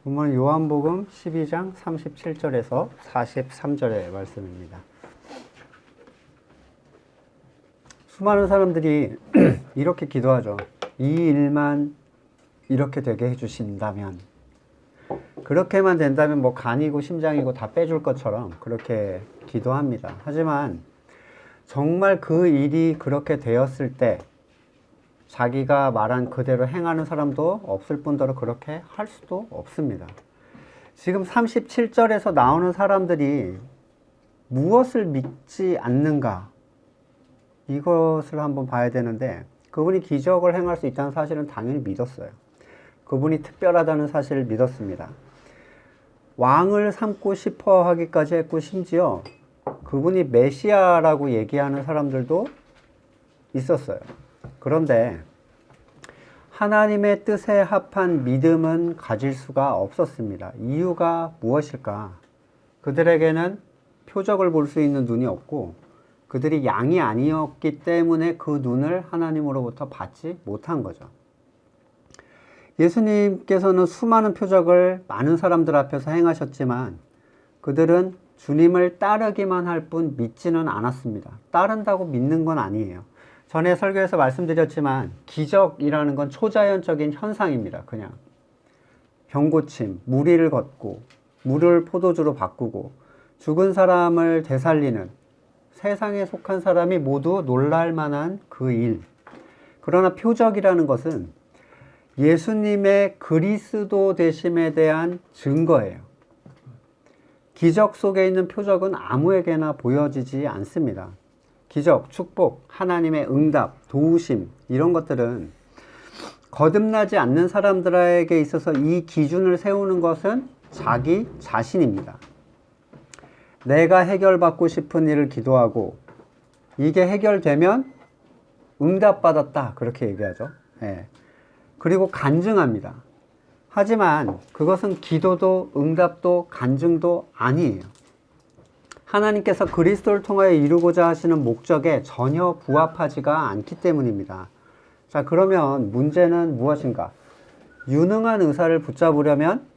본문 요한복음 12장 37절에서 43절의 말씀입니다. 수많은 사람들이 이렇게 기도하죠. 이 일만 이렇게 되게 해주신다면, 그렇게만 된다면 뭐 간이고 심장이고 다 빼줄 것처럼 그렇게 기도합니다. 하지만 정말 그 일이 그렇게 되었을 때 자기가 말한 그대로 행하는 사람도 없을 뿐더러 그렇게 할 수도 없습니다. 지금 37절에서 나오는 사람들이 무엇을 믿지 않는가, 이것을 한번 봐야 되는데, 그분이 기적을 행할 수 있다는 사실은 당연히 믿었어요. 그분이 특별하다는 사실을 믿었습니다. 왕을 삼고 싶어 하기까지 했고, 심지어 그분이 메시아라고 얘기하는 사람들도 있었어요. 그런데 하나님의 뜻에 합한 믿음은 가질 수가 없었습니다. 이유가 무엇일까? 그들에게는 표적을 볼 수 있는 눈이 없고, 그들이 양이 아니었기 때문에 그 눈을 하나님으로부터 받지 못한 거죠. 예수님께서는 수많은 표적을 많은 사람들 앞에서 행하셨지만 그들은 주님을 따르기만 할 뿐 믿지는 않았습니다. 따른다고 믿는 건 아니에요. 전에 설교에서 말씀드렸지만 기적이라는 건 초자연적인 현상입니다. 그냥 병 고침, 무리를 걷고 물을 포도주로 바꾸고 죽은 사람을 되살리는, 세상에 속한 사람이 모두 놀랄 만한 그 일. 그러나 표적이라는 것은 예수님의 그리스도 되심에 대한 증거예요. 기적 속에 있는 표적은 아무에게나 보여지지 않습니다. 기적, 축복, 하나님의 응답, 도우심, 이런 것들은 거듭나지 않는 사람들에게 있어서 이 기준을 세우는 것은 자기 자신입니다. 내가 해결받고 싶은 일을 기도하고 이게 해결되면 응답받았다, 그렇게 얘기하죠. 예. 그리고 간증합니다. 하지만 그것은 기도도 응답도 간증도 아니에요. 하나님께서 그리스도를 통하여 이루고자 하시는 목적에 전혀 부합하지가 않기 때문입니다. 자, 그러면 문제는 무엇인가? 유능한 의사를 붙잡으려면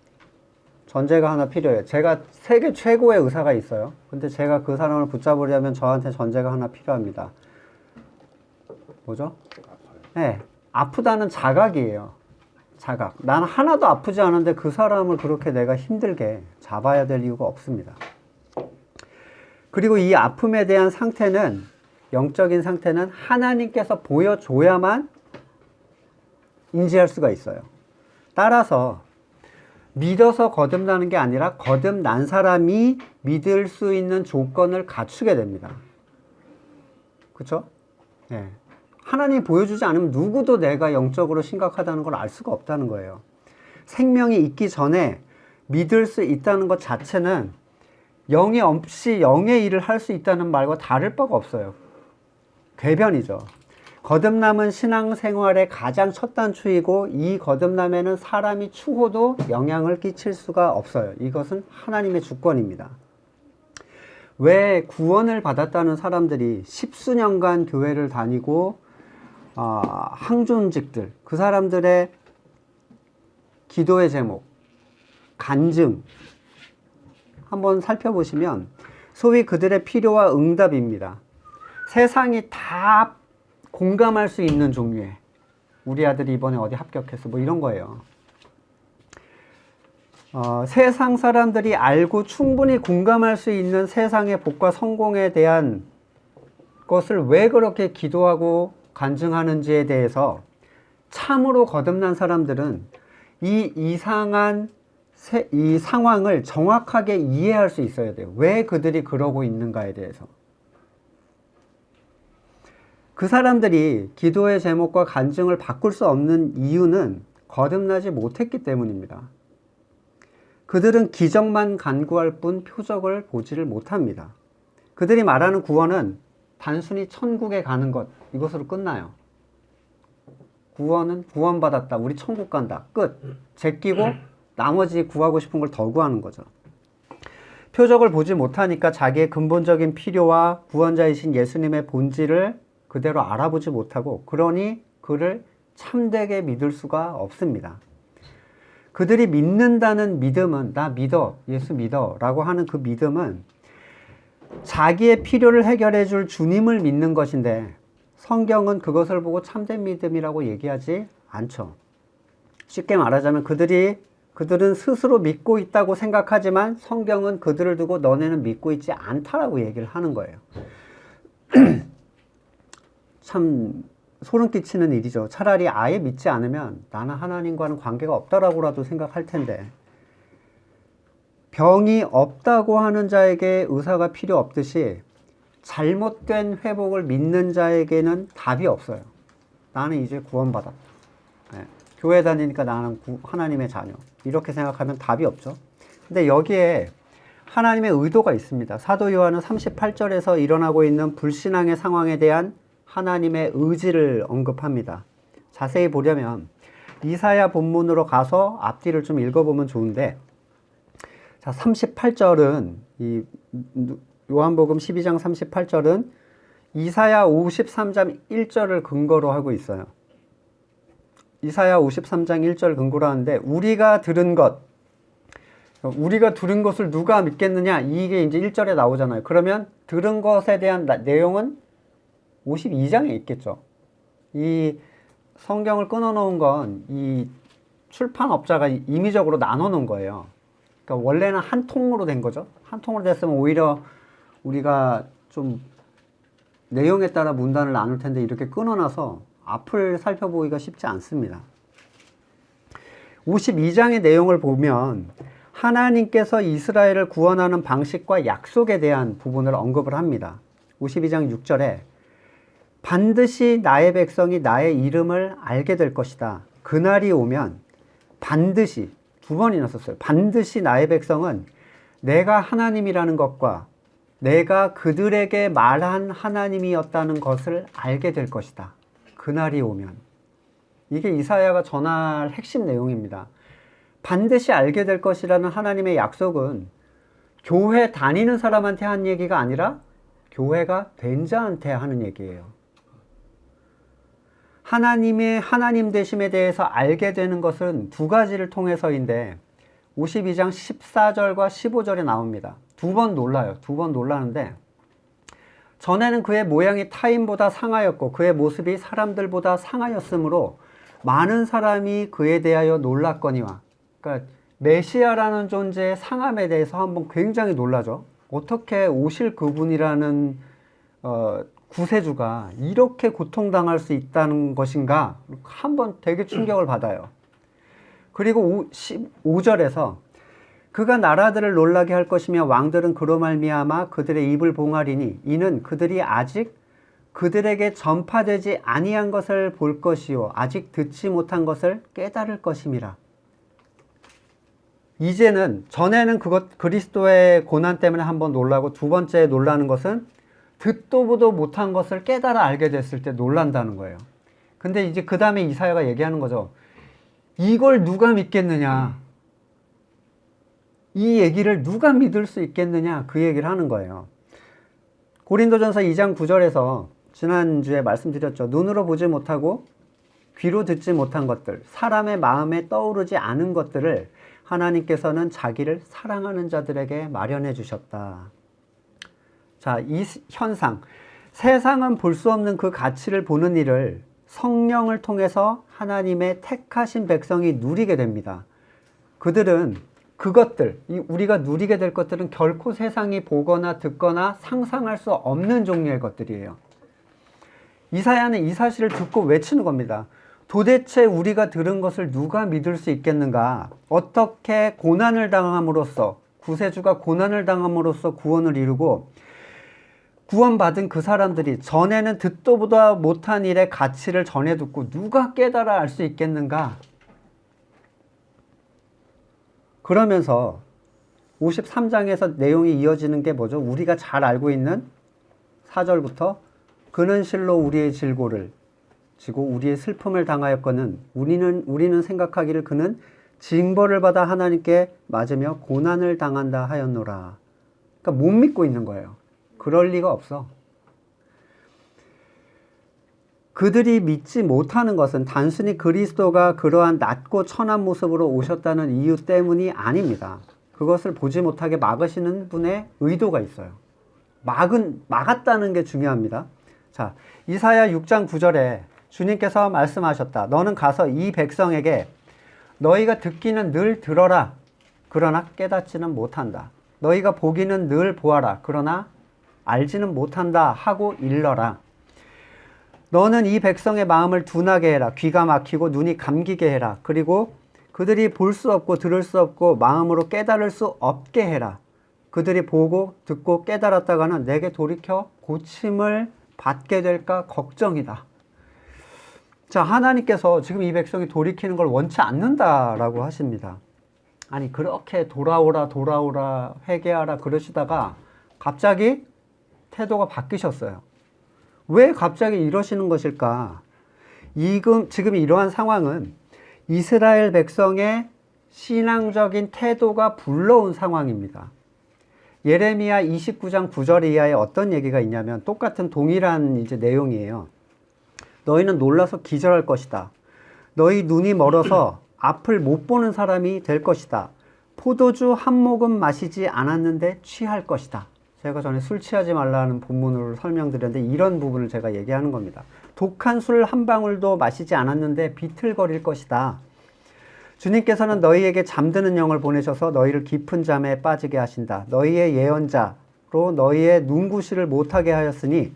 전제가 하나 필요해요. 제가 세계 최고의 의사가 있어요. 근데 제가 그 사람을 붙잡으려면 저한테 전제가 하나 필요합니다. 뭐죠? 네, 아프다는 자각이에요. 자각. 난 하나도 아프지 않은데 그 사람을 그렇게 내가 힘들게 잡아야 될 이유가 없습니다. 그리고 이 아픔에 대한 상태는, 영적인 상태는 하나님께서 보여줘야만 인지할 수가 있어요. 따라서 믿어서 거듭나는 게 아니라 거듭난 사람이 믿을 수 있는 조건을 갖추게 됩니다. 그렇죠? 네. 하나님이 보여주지 않으면 누구도 내가 영적으로 심각하다는 걸 알 수가 없다는 거예요. 생명이 있기 전에 믿을 수 있다는 것 자체는 영이 없이 영의 일을 할 수 있다는 말과 다를 바가 없어요. 궤변이죠. 거듭남은 신앙생활의 가장 첫 단추이고, 이 거듭남에는 사람이 추호도 영향을 끼칠 수가 없어요. 이것은 하나님의 주권입니다. 왜 구원을 받았다는 사람들이 십수년간 교회를 다니고 항존직들, 그 사람들의 기도의 제목, 간증 한번 살펴보시면 소위 그들의 필요와 응답입니다. 세상이 다 공감할 수 있는 종류의, 우리 아들이 이번에 어디 합격했어, 뭐 이런 거예요. 세상 사람들이 알고 충분히 공감할 수 있는 세상의 복과 성공에 대한 것을 왜 그렇게 기도하고 간증하는지에 대해서 참으로 거듭난 사람들은 이 이상한 이 상황을 정확하게 이해할 수 있어야 돼요. 왜 그들이 그러고 있는가에 대해서. 그 사람들이 기도의 제목과 간증을 바꿀 수 없는 이유는 거듭나지 못했기 때문입니다. 그들은 기적만 간구할 뿐 표적을 보지를 못합니다. 그들이 말하는 구원은 단순히 천국에 가는 것, 이것으로 끝나요. 구원은 구원받았다, 우리 천국 간다, 끝. 제끼고 나머지 구하고 싶은 걸 더 구하는 거죠. 표적을 보지 못하니까 자기의 근본적인 필요와 구원자이신 예수님의 본질을 그대로 알아보지 못하고, 그러니 그를 참되게 믿을 수가 없습니다. 그들이 믿는다는 믿음은, 나 믿어, 예수 믿어 라고 하는 그 믿음은 자기의 필요를 해결해 줄 주님을 믿는 것인데, 성경은 그것을 보고 참된 믿음이라고 얘기하지 않죠. 쉽게 말하자면 그들은 스스로 믿고 있다고 생각하지만 성경은 그들을 두고 너네는 믿고 있지 않다라고 얘기를 하는 거예요. 참 소름 끼치는 일이죠. 차라리 아예 믿지 않으면 나는 하나님과는 관계가 없다라고라도 생각할 텐데, 병이 없다고 하는 자에게 의사가 필요 없듯이 잘못된 회복을 믿는 자에게는 답이 없어요. 나는 이제 구원받았다. 네. 교회 다니니까 나는 하나님의 자녀. 이렇게 생각하면 답이 없죠. 근데 여기에 하나님의 의도가 있습니다. 사도 요한은 38절에서 일어나고 있는 불신앙의 상황에 대한 하나님의 의지를 언급합니다. 자세히 보려면 이사야 본문으로 가서 앞뒤를 좀 읽어보면 좋은데, 자, 38절은 이 요한복음 12장 38절은 이사야 53장 1절을 근거로 하고 있어요. 이사야 53장 1절 근거로 하는데, 우리가 들은 것을 누가 믿겠느냐, 이게 이제 1절에 나오잖아요. 그러면 들은 것에 대한 내용은 52장에 있겠죠. 이 성경을 끊어놓은 건 이 출판업자가 임의적으로 나눠놓은 거예요. 그러니까 원래는 한 통으로 된 거죠. 한 통으로 됐으면 오히려 우리가 좀 내용에 따라 문단을 나눌 텐데, 이렇게 끊어놔서 앞을 살펴보기가 쉽지 않습니다. 52장의 내용을 보면 하나님께서 이스라엘을 구원하는 방식과 약속에 대한 부분을 언급을 합니다. 52장 6절에 반드시 나의 백성이 나의 이름을 알게 될 것이다. 그날이 오면, 반드시, 두 번이나 썼어요. 반드시 나의 백성은 내가 하나님이라는 것과 내가 그들에게 말한 하나님이었다는 것을 알게 될 것이다. 그날이 오면. 이게 이사야가 전할 핵심 내용입니다. 반드시 알게 될 것이라는 하나님의 약속은 교회 다니는 사람한테 한 얘기가 아니라 교회가 된 자한테 하는 얘기예요. 하나님의 하나님 되심에 대해서 알게 되는 것은 두 가지를 통해서인데, 52장 14절과 15절에 나옵니다. 두 번 놀라요. 두 번 놀라는데, 전에는 그의 모양이 타인보다 상하였고 그의 모습이 사람들보다 상하였으므로 많은 사람이 그에 대하여 놀랐거니와. 그러니까 메시아라는 존재의 상함에 대해서 한번 굉장히 놀라죠. 어떻게 오실 그분이라는 구세주가 이렇게 고통당할 수 있다는 것인가, 한번 되게 충격을 받아요. 그리고 5절에서 그가 나라들을 놀라게 할 것이며 왕들은 그로 말미암아 그들의 입을 봉하리니 이는 그들이 아직 그들에게 전파되지 아니한 것을 볼 것이요 아직 듣지 못한 것을 깨달을 것임이라. 이제는, 전에는 그리스도의 고난 때문에 한번 놀라고, 두 번째 놀라는 것은 듣도 보도 못한 것을 깨달아 알게 됐을 때 놀란다는 거예요. 근데 이제 그 다음에 이사야가 얘기하는 거죠. 이걸 누가 믿겠느냐, 이 얘기를 누가 믿을 수 있겠느냐, 그 얘기를 하는 거예요. 고린도전서 2장 9절에서 지난주에 말씀드렸죠. 눈으로 보지 못하고 귀로 듣지 못한 것들, 사람의 마음에 떠오르지 않은 것들을 하나님께서는 자기를 사랑하는 자들에게 마련해 주셨다. 자, 이 현상, 세상은 볼 수 없는 그 가치를 보는 일을 성령을 통해서 하나님의 택하신 백성이 누리게 됩니다. 그들은 그것들, 우리가 누리게 될 것들은 결코 세상이 보거나 듣거나 상상할 수 없는 종류의 것들이에요. 이사야는 이 사실을 듣고 외치는 겁니다. 도대체 우리가 들은 것을 누가 믿을 수 있겠는가? 어떻게 고난을 당함으로써, 구세주가 고난을 당함으로써 구원을 이루고 구원받은 그 사람들이 전에는 듣도 보다 못한 일의 가치를 전해 듣고 누가 깨달아 알 수 있겠는가? 그러면서 53장에서 내용이 이어지는 게 뭐죠? 우리가 잘 알고 있는 4절부터 그는 실로 우리의 질고를 지고 우리의 슬픔을 당하였거늘 우리는 생각하기를 그는 징벌을 받아 하나님께 맞으며 고난을 당한다 하였노라. 그러니까 못 믿고 있는 거예요. 그럴 리가 없어. 그들이 믿지 못하는 것은 단순히 그리스도가 그러한 낮고 천한 모습으로 오셨다는 이유 때문이 아닙니다. 그것을 보지 못하게 막으시는 분의 의도가 있어요. 막았다는 게 중요합니다. 자, 이사야 6장 9절에 주님께서 말씀하셨다. 너는 가서 이 백성에게 너희가 듣기는 늘 들어라. 그러나 깨닫지는 못한다. 너희가 보기는 늘 보아라. 그러나 알지는 못한다 하고 일러라. 너는 이 백성의 마음을 둔하게 해라. 귀가 막히고 눈이 감기게 해라. 그리고 그들이 볼 수 없고 들을 수 없고 마음으로 깨달을 수 없게 해라. 그들이 보고 듣고 깨달았다가는 내게 돌이켜 고침을 받게 될까 걱정이다. 자, 하나님께서 지금 이 백성이 돌이키는 걸 원치 않는다라고 하십니다. 아니, 그렇게 돌아오라 회개하라 그러시다가 갑자기 태도가 바뀌셨어요. 왜 갑자기 이러시는 것일까? 지금 이러한 상황은 이스라엘 백성의 신앙적인 태도가 불러온 상황입니다. 예레미야 29장 9절 이하에 어떤 얘기가 있냐면 똑같은 동일한 내용이에요. 너희는 놀라서 기절할 것이다. 너희 눈이 멀어서 앞을 못 보는 사람이 될 것이다. 포도주 한 모금 마시지 않았는데 취할 것이다. 제가 전에 술 취하지 말라는 본문으로 설명드렸는데 이런 부분을 제가 얘기하는 겁니다. 독한 술 한 방울도 마시지 않았는데 비틀거릴 것이다. 주님께서는 너희에게 잠드는 영을 보내셔서 너희를 깊은 잠에 빠지게 하신다. 너희의 예언자로 너희의 눈구시를 못하게 하였으니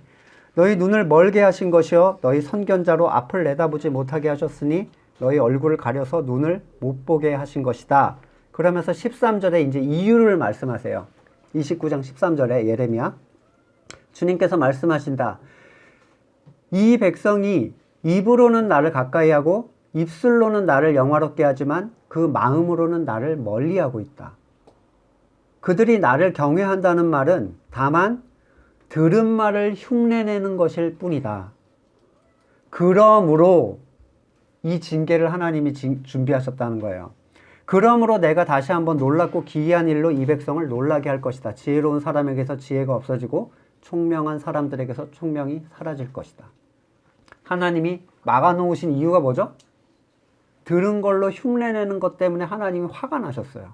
너희 눈을 멀게 하신 것이요 너희 선견자로 앞을 내다보지 못하게 하셨으니 너희 얼굴을 가려서 눈을 못 보게 하신 것이다. 그러면서 13절에 이제 이유를 말씀하세요. 29장 13절에 예레미야 주님께서 말씀하신다. 이 백성이 입으로는 나를 가까이 하고 입술로는 나를 영화롭게 하지만 그 마음으로는 나를 멀리하고 있다. 그들이 나를 경외한다는 말은 다만 들은 말을 흉내내는 것일 뿐이다. 그러므로 이 징계를 하나님이 준비하셨다는 거예요. 그러므로 내가 다시 한번 놀랍고 기이한 일로 이 백성을 놀라게 할 것이다. 지혜로운 사람에게서 지혜가 없어지고 총명한 사람들에게서 총명이 사라질 것이다. 하나님이 막아놓으신 이유가 뭐죠? 들은 걸로 흉내내는 것 때문에 하나님이 화가 나셨어요.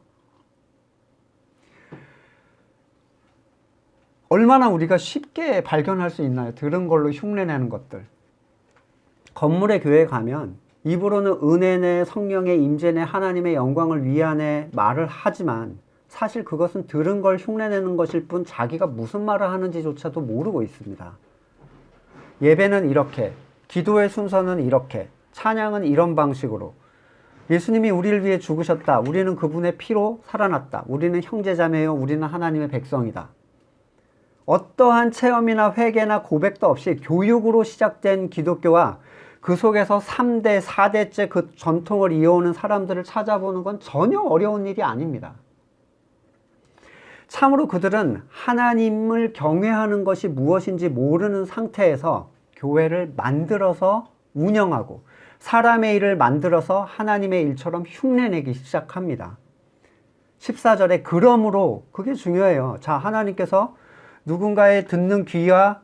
얼마나 우리가 쉽게 발견할 수 있나요? 들은 걸로 흉내내는 것들. 건물의 교회에 가면 입으로는 은혜네, 성령의 임재네, 하나님의 영광을 위하네 말을 하지만 사실 그것은 들은 걸 흉내내는 것일 뿐 자기가 무슨 말을 하는지조차도 모르고 있습니다. 예배는 이렇게, 기도의 순서는 이렇게, 찬양은 이런 방식으로 예수님이 우리를 위해 죽으셨다. 우리는 그분의 피로 살아났다. 우리는 형제자매요. 우리는 하나님의 백성이다. 어떠한 체험이나 회개나 고백도 없이 교육으로 시작된 기독교와 그 속에서 3대, 4대째 그 전통을 이어오는 사람들을 찾아보는 건 전혀 어려운 일이 아닙니다. 참으로 그들은 하나님을 경외하는 것이 무엇인지 모르는 상태에서 교회를 만들어서 운영하고 사람의 일을 만들어서 하나님의 일처럼 흉내내기 시작합니다. 14절에 그러므로 그게 중요해요. 자, 하나님께서 누군가의 듣는 귀와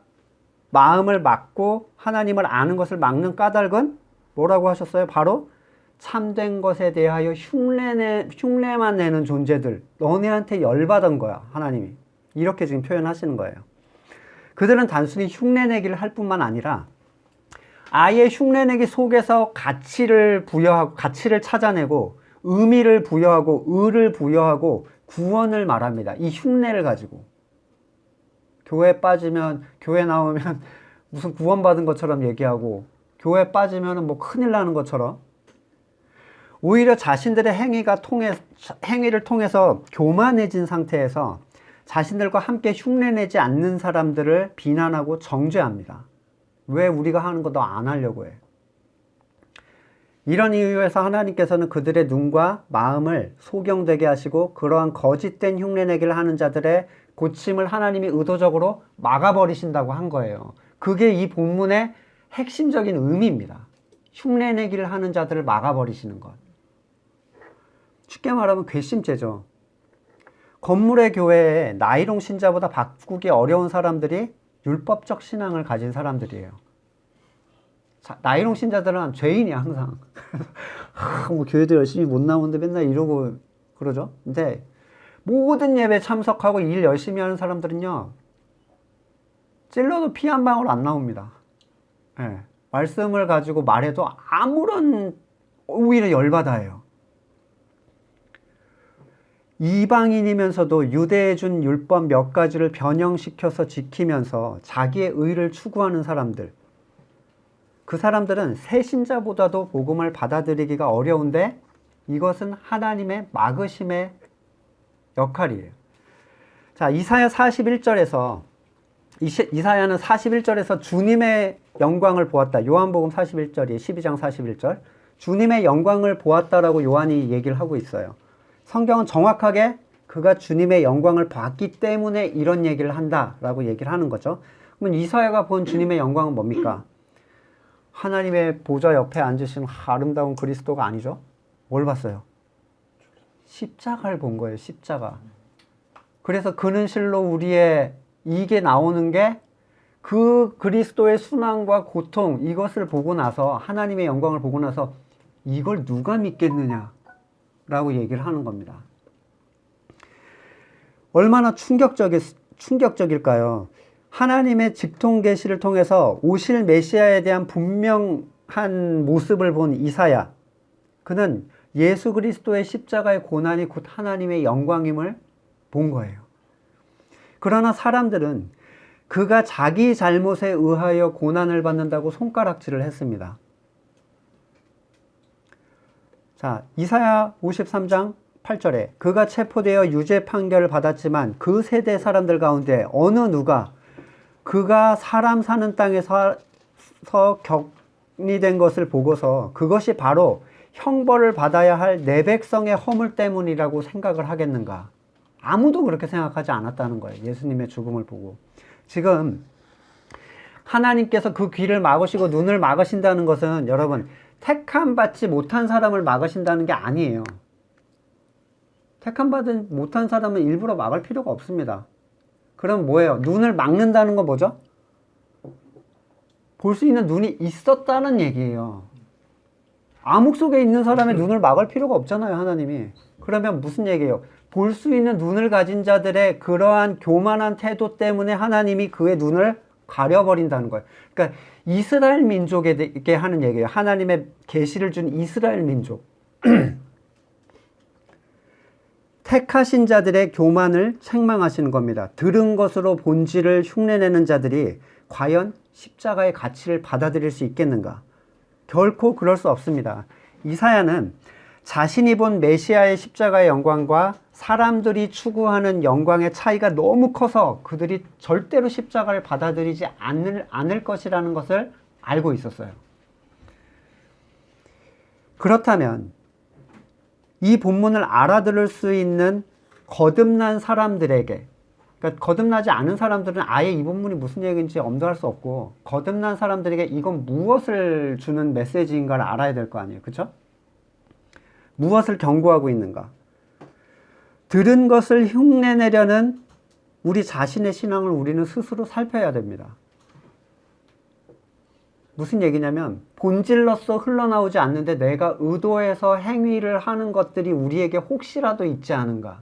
마음을 막고 하나님을 아는 것을 막는 까닭은 뭐라고 하셨어요? 바로 참된 것에 대하여 흉내만 내는 존재들, 너네한테 열받은 거야, 하나님이. 이렇게 지금 표현하시는 거예요. 그들은 단순히 흉내내기를 할 뿐만 아니라 아예 흉내내기 속에서 가치를 부여하고, 가치를 찾아내고, 의미를 부여하고, 의를 부여하고, 구원을 말합니다. 이 흉내를 가지고. 교회 빠지면, 교회 나오면 무슨 구원받은 것처럼 얘기하고, 교회 빠지면 뭐 큰일 나는 것처럼. 오히려 자신들의 행위를 통해서 교만해진 상태에서 자신들과 함께 흉내내지 않는 사람들을 비난하고 정죄합니다. 왜 우리가 하는 거 너 안 하려고 해? 이런 이유에서 하나님께서는 그들의 눈과 마음을 소경되게 하시고 그러한 거짓된 흉내내기를 하는 자들의 고침을 하나님이 의도적으로 막아버리신다고 한 거예요. 그게 이 본문의 핵심적인 의미입니다. 흉내내기를 하는 자들을 막아버리시는 것. 쉽게 말하면 괘씸죄죠. 건물의 교회에 나이롱 신자보다 바꾸기 어려운 사람들이 율법적 신앙을 가진 사람들이에요. 나이롱 신자들은 죄인이야 항상. 뭐 교회도 열심히 못 나오는데 맨날 이러고 그러죠. 근데 모든 예배 참석하고 일 열심히 하는 사람들은요, 찔러도 피 한 방울 안 나옵니다. 예, 말씀을 가지고 말해도 아무런, 오히려 열받아요. 이방인이면서도 유대에 준 율법 몇 가지를 변형시켜서 지키면서 자기의 의를 추구하는 사람들, 그 사람들은 새신자보다도 복음을 받아들이기가 어려운데 이것은 하나님의 막으심의 역할이에요. 자, 이사야는 41절에서 주님의 영광을 보았다. 요한복음 41절이 12장 41절. 주님의 영광을 보았다라고 요한이 얘기를 하고 있어요. 성경은 정확하게 그가 주님의 영광을 봤기 때문에 이런 얘기를 한다라고 얘기를 하는 거죠. 그러면 이사야가 본 주님의 영광은 뭡니까? 하나님의 보좌 옆에 앉으신 아름다운 그리스도가 아니죠. 뭘 봤어요? 십자가를 본 거예요. 십자가. 그래서 그는 실로 우리의 이게 나오는 게 그 그리스도의 순환과 고통, 이것을 보고 나서, 하나님의 영광을 보고 나서 이걸 누가 믿겠느냐 라고 얘기를 하는 겁니다. 얼마나 충격적일까요? 하나님의 직통 계시를 통해서 오실 메시아에 대한 분명한 모습을 본 이사야, 그는 예수 그리스도의 십자가의 고난이 곧 하나님의 영광임을 본 거예요. 그러나 사람들은 그가 자기 잘못에 의하여 고난을 받는다고 손가락질을 했습니다. 자, 이사야 53장 8절에 그가 체포되어 유죄 판결을 받았지만 그 세대 사람들 가운데 어느 누가 그가 사람 사는 땅에서 격리된 것을 보고서 그것이 바로 형벌을 받아야 할 내 백성의 허물 때문이라고 생각을 하겠는가? 아무도 그렇게 생각하지 않았다는 거예요. 예수님의 죽음을 보고. 지금 하나님께서 그 귀를 막으시고 눈을 막으신다는 것은 여러분, 택함 받지 못한 사람을 막으신다는 게 아니에요. 택함 받지 못한 사람은 일부러 막을 필요가 없습니다. 그럼 뭐예요? 눈을 막는다는 건 뭐죠? 볼 수 있는 눈이 있었다는 얘기예요. 암흑 속에 있는 사람의 눈을 막을 필요가 없잖아요, 하나님이. 그러면 무슨 얘기예요? 볼 수 있는 눈을 가진 자들의 그러한 교만한 태도 때문에 하나님이 그의 눈을 가려버린다는 거예요. 그러니까 이스라엘 민족에게 하는 얘기예요. 하나님의 계시를 준 이스라엘 민족. 택하신 자들의 교만을 책망하시는 겁니다. 들은 것으로 본질을 흉내내는 자들이 과연 십자가의 가치를 받아들일 수 있겠는가? 결코 그럴 수 없습니다. 이사야는 자신이 본 메시아의 십자가의 영광과 사람들이 추구하는 영광의 차이가 너무 커서 그들이 절대로 십자가를 받아들이지 않을 것이라는 것을 알고 있었어요. 그렇다면 이 본문을 알아들을 수 있는 거듭난 사람들에게, 그러니까 거듭나지 않은 사람들은 아예 이 본문이 무슨 얘기인지 엄두할 수 없고, 거듭난 사람들에게 이건 무엇을 주는 메시지인가를 알아야 될 거 아니에요. 그렇죠? 무엇을 경고하고 있는가? 들은 것을 흉내내려는 우리 자신의 신앙을 우리는 스스로 살펴야 됩니다. 무슨 얘기냐면 본질로서 흘러나오지 않는데 내가 의도해서 행위를 하는 것들이 우리에게 혹시라도 있지 않은가?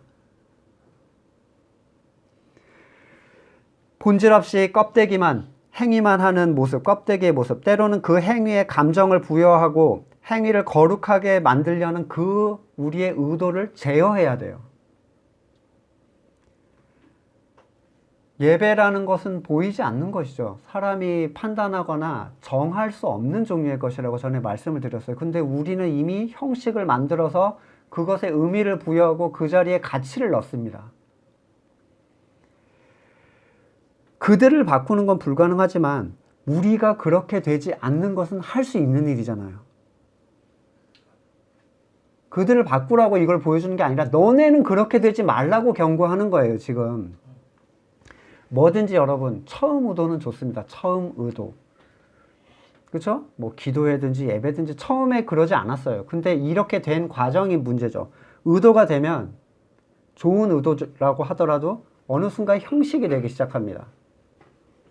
본질 없이 껍데기만, 행위만 하는 모습, 껍데기의 모습, 때로는 그 행위에 감정을 부여하고 행위를 거룩하게 만들려는 그 우리의 의도를 제어해야 돼요. 예배라는 것은 보이지 않는 것이죠. 사람이 판단하거나 정할 수 없는 종류의 것이라고 전에 말씀을 드렸어요. 근데 우리는 이미 형식을 만들어서 그것에 의미를 부여하고 그 자리에 가치를 넣습니다. 그들을 바꾸는 건 불가능하지만 우리가 그렇게 되지 않는 것은 할 수 있는 일이잖아요. 그들을 바꾸라고 이걸 보여주는 게 아니라 너네는 그렇게 되지 말라고 경고하는 거예요, 지금. 뭐든지 여러분, 처음 의도는 좋습니다. 처음 의도. 그렇죠? 뭐 기도회든지 예배든지 처음에 그러지 않았어요. 근데 이렇게 된 과정이 문제죠. 의도가 되면 좋은 의도라고 하더라도 어느 순간 형식이 되기 시작합니다.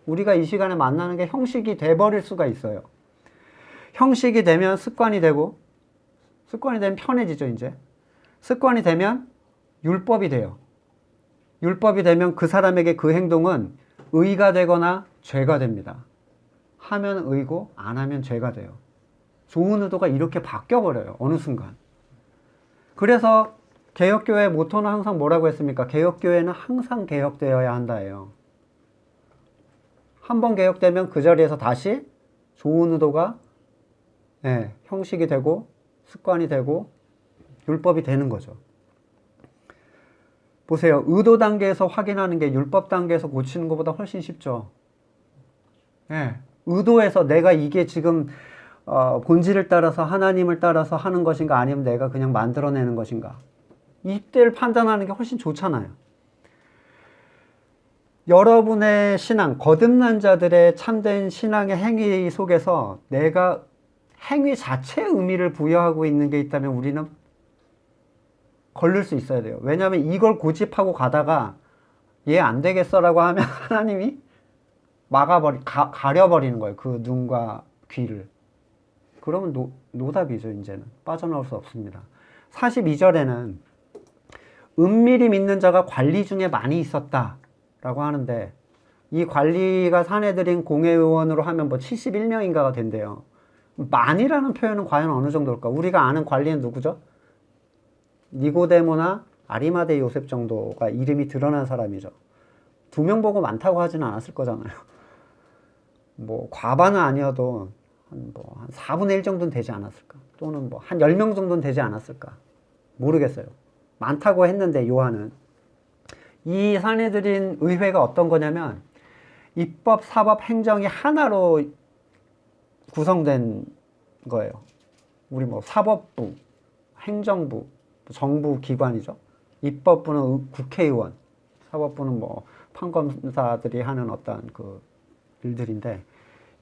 우리가 이 시간에 만나는 게 형식이 돼버릴 수가 있어요. 형식이 되면 습관이 되고, 습관이 되면 편해지죠, 이제. 습관이 되면 율법이 돼요. 율법이 되면 그 사람에게 그 행동은 의가 되거나 죄가 됩니다. 하면 의고 안 하면 죄가 돼요. 좋은 의도가 이렇게 바뀌어버려요. 어느 순간. 그래서 개혁교회의 모토는 항상 뭐라고 했습니까? 개혁교회는 항상 개혁되어야 한다예요. 한 번 개혁되면 그 자리에서 다시 좋은 의도가 형식이 되고 습관이 되고 율법이 되는 거죠. 보세요. 의도 단계에서 확인하는 게 율법 단계에서 고치는 것보다 훨씬 쉽죠. 의도에서 내가 이게 지금 본질을 따라서 하나님을 따라서 하는 것인가 아니면 내가 그냥 만들어내는 것인가. 이때를 판단하는 게 훨씬 좋잖아요. 여러분의 신앙, 거듭난 자들의 참된 신앙의 행위 속에서 내가 행위 자체의 의미를 부여하고 있는 게 있다면 우리는 걸릴 수 있어야 돼요. 왜냐하면 이걸 고집하고 가다가 얘 안 되겠어라고 하면 하나님이 가려버리는 거예요. 그 눈과 귀를. 그러면 노답이죠, 이제는. 빠져나올 수 없습니다. 42절에는 은밀히 믿는 자가 관리 중에 많이 있었다라고 하는데 이 관리가 사내들인 공회의원으로 하면 뭐 71명인가가 된대요. 많이라는 표현은 과연 어느 정도일까? 우리가 아는 관리는 누구죠? 니고데모나 아리마대 요셉 정도가 이름이 드러난 사람이죠. 2명 보고 많다고 하지는 않았을 거잖아요. 뭐 과반은 아니어도 한 4분의 1 정도는 되지 않았을까? 또는 뭐 한 10명 정도는 되지 않았을까? 모르겠어요. 많다고 했는데 요한은 이 사내들인 의회가 어떤 거냐면 입법, 사법, 행정이 하나로 구성된 거예요. 우리 뭐 사법부, 행정부, 정부 기관이죠. 입법부는 국회의원, 사법부는 뭐 판검사들이 하는 어떤 그 일들인데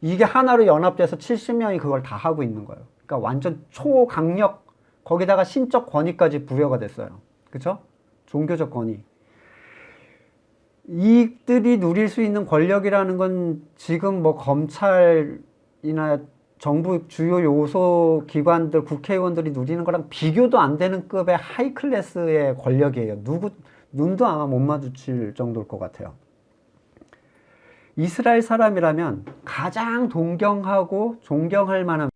이게 하나로 연합돼서 70명이 그걸 다 하고 있는 거예요. 그러니까 완전 초강력, 거기다가 신적 권위까지 부여가 됐어요. 그렇죠? 종교적 권위. 이들이 누릴 수 있는 권력이라는 건 지금 뭐 검찰이나 정부 주요 요소 기관들, 국회의원들이 누리는 거랑 비교도 안 되는 급의 하이 클래스의 권력이에요. 눈도 아마 못 마주칠 정도일 것 같아요. 이스라엘 사람이라면 가장 동경하고 존경할 만한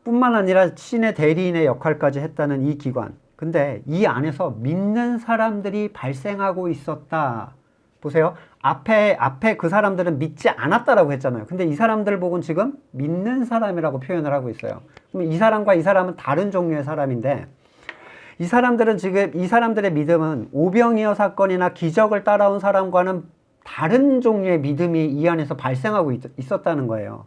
뿐만 아니라 신의 대리인의 역할까지 했다는 이 기관. 근데 이 안에서 믿는 사람들이 발생하고 있었다. 보세요. 앞에 그 사람들은 믿지 않았다라고 했잖아요. 근데 이 사람들 보고는 지금 믿는 사람이라고 표현을 하고 있어요. 그럼 이 사람과 이 사람은 다른 종류의 사람인데 이 사람들은 지금 이 사람들의 믿음은 오병이어 사건이나 기적을 따라온 사람과는 다른 종류의 믿음이 이 안에서 발생하고 있었다는 거예요.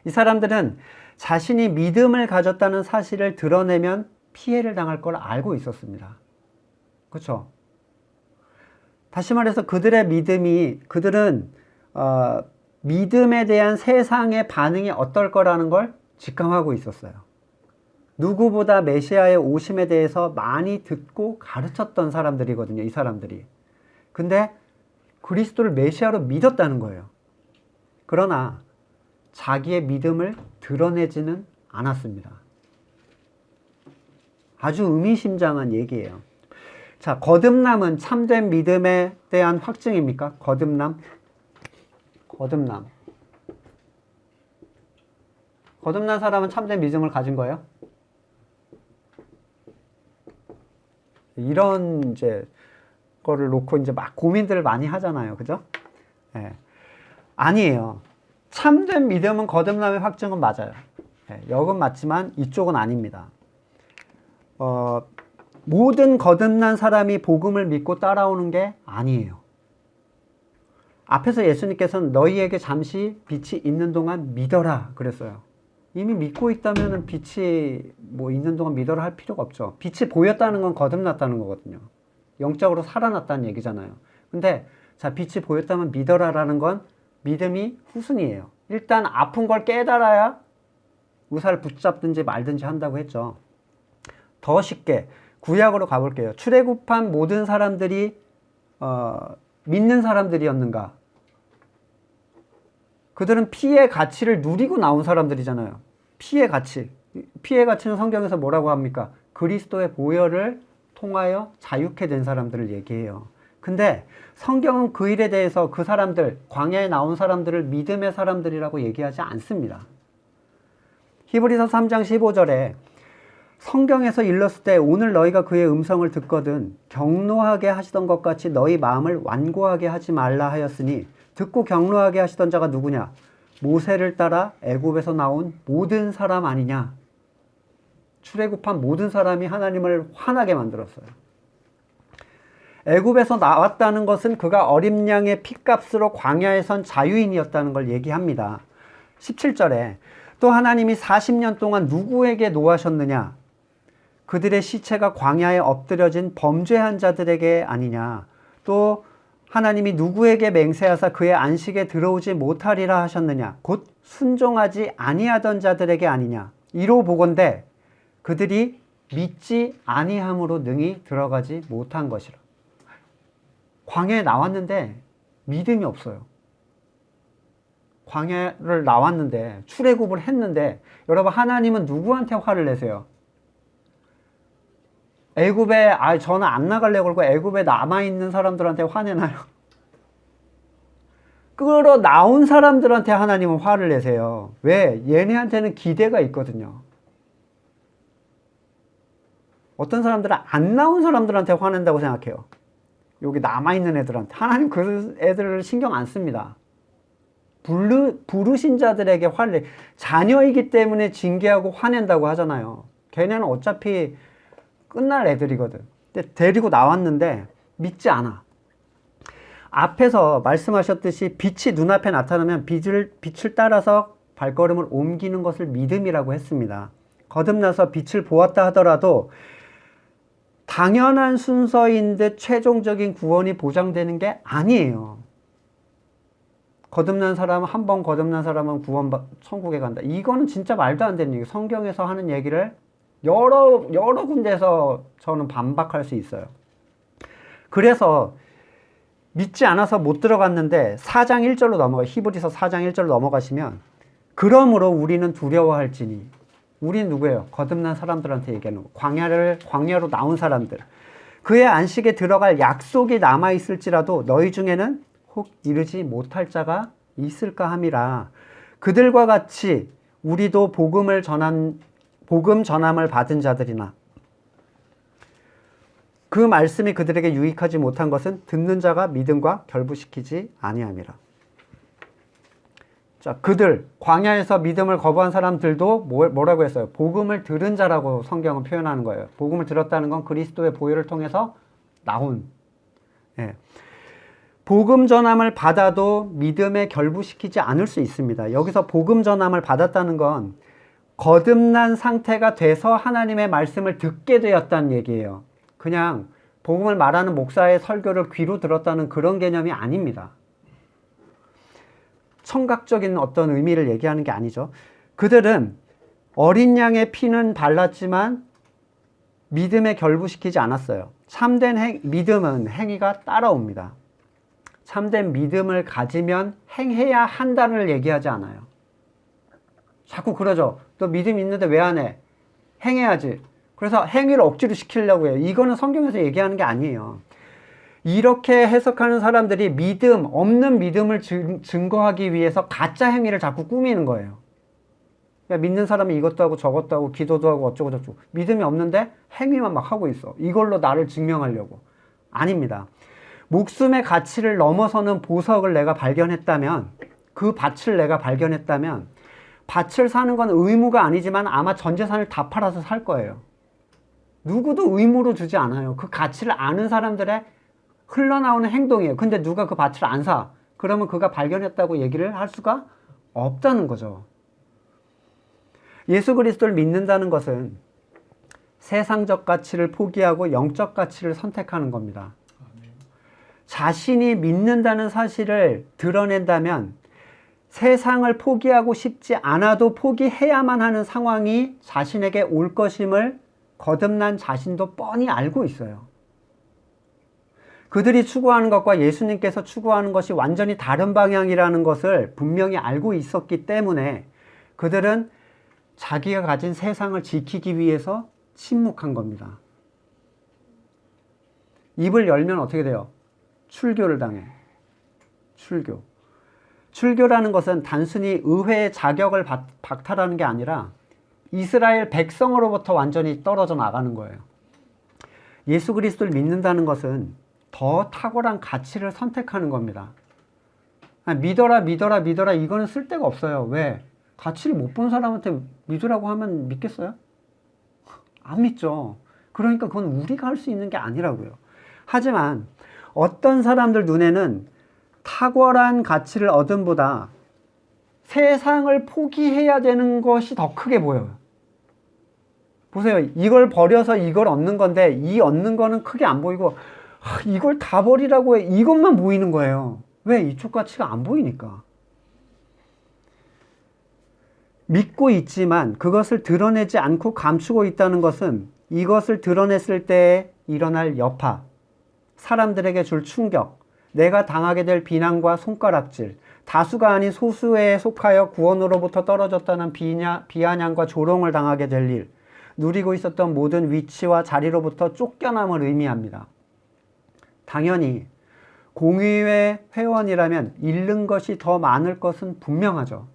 이 사람들은 자신이 믿음을 가졌다는 사실을 드러내면 피해를 당할 걸 알고 있었습니다. 그렇죠? 다시 말해서 그들의 그들은 믿음에 대한 세상의 반응이 어떨 거라는 걸 직감하고 있었어요. 누구보다 메시아의 오심에 대해서 많이 듣고 가르쳤던 사람들이거든요, 이 사람들이. 근데 그리스도를 메시아로 믿었다는 거예요. 그러나 자기의 믿음을 드러내지는 않았습니다. 아주 의미심장한 얘기예요. 자, 거듭남은 참된 믿음에 대한 확증입니까? 거듭난 사람은 참된 믿음을 가진 거예요? 이런 거를 놓고 막 고민들을 많이 하잖아요. 그죠? 아니에요. 참된 믿음은 거듭남의 확증은 맞아요. 여건 맞지만 이쪽은 아닙니다. 모든 거듭난 사람이 복음을 믿고 따라오는 게 아니에요. 앞에서 예수님께서는 너희에게 잠시 빛이 있는 동안 믿어라 그랬어요. 이미 믿고 있다면 빛이 뭐 있는 동안 믿어라 할 필요가 없죠. 빛이 보였다는 건 거듭났다는 거거든요. 영적으로 살아났다는 얘기잖아요. 근데 자, 빛이 보였다면 믿어라라는 건 믿음이 후순이에요. 일단 아픈 걸 깨달아야 의사를 붙잡든지 말든지 한다고 했죠. 더 쉽게 구약으로 가볼게요. 출애굽한 모든 사람들이 믿는 사람들이었는가? 그들은 피의 가치를 누리고 나온 사람들이잖아요. 피의 가치. 피의 가치는 성경에서 뭐라고 합니까? 그리스도의 보혈을 통하여 자유케 된 사람들을 얘기해요. 근데 성경은 그 일에 대해서 그 사람들, 광야에 나온 사람들을 믿음의 사람들이라고 얘기하지 않습니다. 히브리서 3장 15절에 성경에서 일렀을 때 오늘 너희가 그의 음성을 듣거든 경노하게 하시던 것 같이 너희 마음을 완고하게 하지 말라 하였으니 듣고 경노하게 하시던 자가 누구냐? 모세를 따라 애굽에서 나온 모든 사람 아니냐? 출애굽한 모든 사람이 하나님을 화나게 만들었어요. 애굽에서 나왔다는 것은 그가 어린 양의 핏값으로 광야에 선 자유인이었다는 걸 얘기합니다. 17절에 또 하나님이 40년 동안 누구에게 노하셨느냐? 그들의 시체가 광야에 엎드려진 범죄한 자들에게 아니냐? 또 하나님이 누구에게 맹세하사 그의 안식에 들어오지 못하리라 하셨느냐? 곧 순종하지 아니하던 자들에게 아니냐? 이로 보건대 그들이 믿지 아니함으로 능히 들어가지 못한 것이라. 광야에 나왔는데 믿음이 없어요. 광야를 나왔는데 출애굽을 했는데 여러분 하나님은 누구한테 화를 내세요? 애굽에 저는 안 나갈래 그러고 애굽에 남아있는 사람들한테 화내나요? 끌어 나온 사람들한테 하나님은 화를 내세요. 왜? 얘네한테는 기대가 있거든요. 어떤 사람들은 안 나온 사람들한테 화낸다고 생각해요. 여기 남아있는 애들한테. 하나님 그 애들을 신경 안 씁니다. 부르신 자들에게 화를 내. 자녀이기 때문에 징계하고 화낸다고 하잖아요. 걔네는 어차피 끝날 애들이거든. 근데 데리고 나왔는데 믿지 않아. 앞에서 말씀하셨듯이 빛이 눈앞에 나타나면 빛을 따라서 발걸음을 옮기는 것을 믿음이라고 했습니다. 거듭나서 빛을 보았다 하더라도 당연한 순서인 듯 최종적인 구원이 보장되는 게 아니에요. 거듭난 사람은 한 번 거듭난 사람은 천국에 간다. 이거는 진짜 말도 안 되는 얘기예요. 성경에서 하는 얘기를 여러 군데에서 저는 반박할 수 있어요. 그래서 믿지 않아서 못 들어갔는데 4장 1절로 히브리서 4장 1절로 넘어가시면 그러므로 우리는 두려워할지니. 우린 누구예요? 거듭난 사람들한테 얘기하는 거. 광야로 나온 사람들. 그의 안식에 들어갈 약속이 남아있을지라도 너희 중에는 혹 이르지 못할 자가 있을까 함이라. 그들과 같이 우리도 복음 전함을 받은 자들이나 그 말씀이 그들에게 유익하지 못한 것은 듣는 자가 믿음과 결부시키지 아니함이라. 자, 그들 광야에서 믿음을 거부한 사람들도 뭐라고 했어요? 복음을 들은 자라고 성경은 표현하는 거예요. 복음을 들었다는 건 그리스도의 보혈을 통해서 나온. 예. 복음 전함을 받아도 믿음에 결부시키지 않을 수 있습니다. 여기서 복음 전함을 받았다는 건 거듭난 상태가 돼서 하나님의 말씀을 듣게 되었다는 얘기예요. 그냥 복음을 말하는 목사의 설교를 귀로 들었다는 그런 개념이 아닙니다. 청각적인 어떤 의미를 얘기하는 게 아니죠. 그들은 어린 양의 피는 발랐지만 믿음에 결부시키지 않았어요. 참된 믿음은 행위가 따라옵니다. 참된 믿음을 가지면 행해야 한다를 얘기하지 않아요. 자꾸 그러죠. 너 믿음 있는데 왜 안 해? 행해야지. 그래서 행위를 억지로 시키려고 해요. 이거는 성경에서 얘기하는 게 아니에요. 이렇게 해석하는 사람들이 없는 믿음을 증거하기 위해서 가짜 행위를 자꾸 꾸미는 거예요. 그러니까 믿는 사람이 이것도 하고 저것도 하고 기도도 하고 어쩌고 저쩌고 믿음이 없는데 행위만 막 하고 있어. 이걸로 나를 증명하려고. 아닙니다. 목숨의 가치를 넘어서는 보석을 내가 발견했다면, 그 밭을 내가 발견했다면 밭을 사는 건 의무가 아니지만 아마 전 재산을 다 팔아서 살 거예요. 누구도 의무로 주지 않아요. 그 가치를 아는 사람들의 흘러나오는 행동이에요. 근데 누가 그 밭을 안 사? 그러면 그가 발견했다고 얘기를 할 수가 없다는 거죠. 예수 그리스도를 믿는다는 것은 세상적 가치를 포기하고 영적 가치를 선택하는 겁니다. 자신이 믿는다는 사실을 드러낸다면 세상을 포기하고 싶지 않아도 포기해야만 하는 상황이 자신에게 올 것임을 거듭난 자신도 뻔히 알고 있어요. 그들이 추구하는 것과 예수님께서 추구하는 것이 완전히 다른 방향이라는 것을 분명히 알고 있었기 때문에 그들은 자기가 가진 세상을 지키기 위해서 침묵한 겁니다. 입을 열면 어떻게 돼요? 출교를 당해. 출교. 출교라는 것은 단순히 의회의 자격을 박탈하는 게 아니라 이스라엘 백성으로부터 완전히 떨어져 나가는 거예요. 예수 그리스도를 믿는다는 것은 더 탁월한 가치를 선택하는 겁니다. 믿어라 믿어라 믿어라 이거는 쓸데가 없어요. 왜? 가치를 못 본 사람한테 믿으라고 하면 믿겠어요? 안 믿죠. 그러니까 그건 우리가 할 수 있는 게 아니라고요. 하지만 어떤 사람들 눈에는 탁월한 가치를 얻음보다 세상을 포기해야 되는 것이 더 크게 보여요. 보세요. 이걸 버려서 이걸 얻는 건데 이 얻는 거는 크게 안 보이고 이걸 다 버리라고 해. 이것만 보이는 거예요. 왜? 이쪽 가치가 안 보이니까. 믿고 있지만 그것을 드러내지 않고 감추고 있다는 것은 이것을 드러냈을 때 일어날 여파, 사람들에게 줄 충격, 내가 당하게 될 비난과 손가락질, 다수가 아닌 소수에 속하여 구원으로부터 떨어졌다는 비아냥과 조롱을 당하게 될 일, 누리고 있었던 모든 위치와 자리로부터 쫓겨남을 의미합니다. 당연히 공의회 회원이라면 잃는 것이 더 많을 것은 분명하죠.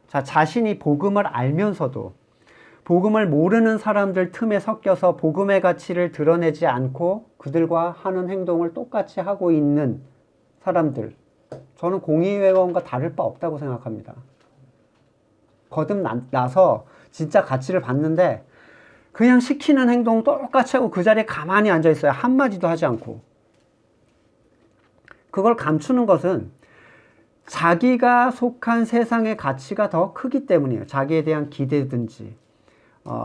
자, 자신이 복음을 알면서도 복음을 모르는 사람들 틈에 섞여서 복음의 가치를 드러내지 않고 그들과 하는 행동을 똑같이 하고 있는 사람들, 저는 공의회원과 다를 바 없다고 생각합니다. 거듭나서 진짜 가치를 봤는데 그냥 시키는 행동 똑같이 하고 그 자리에 가만히 앉아 있어요. 한마디도 하지 않고. 그걸 감추는 것은 자기가 속한 세상의 가치가 더 크기 때문이에요. 자기에 대한 기대든지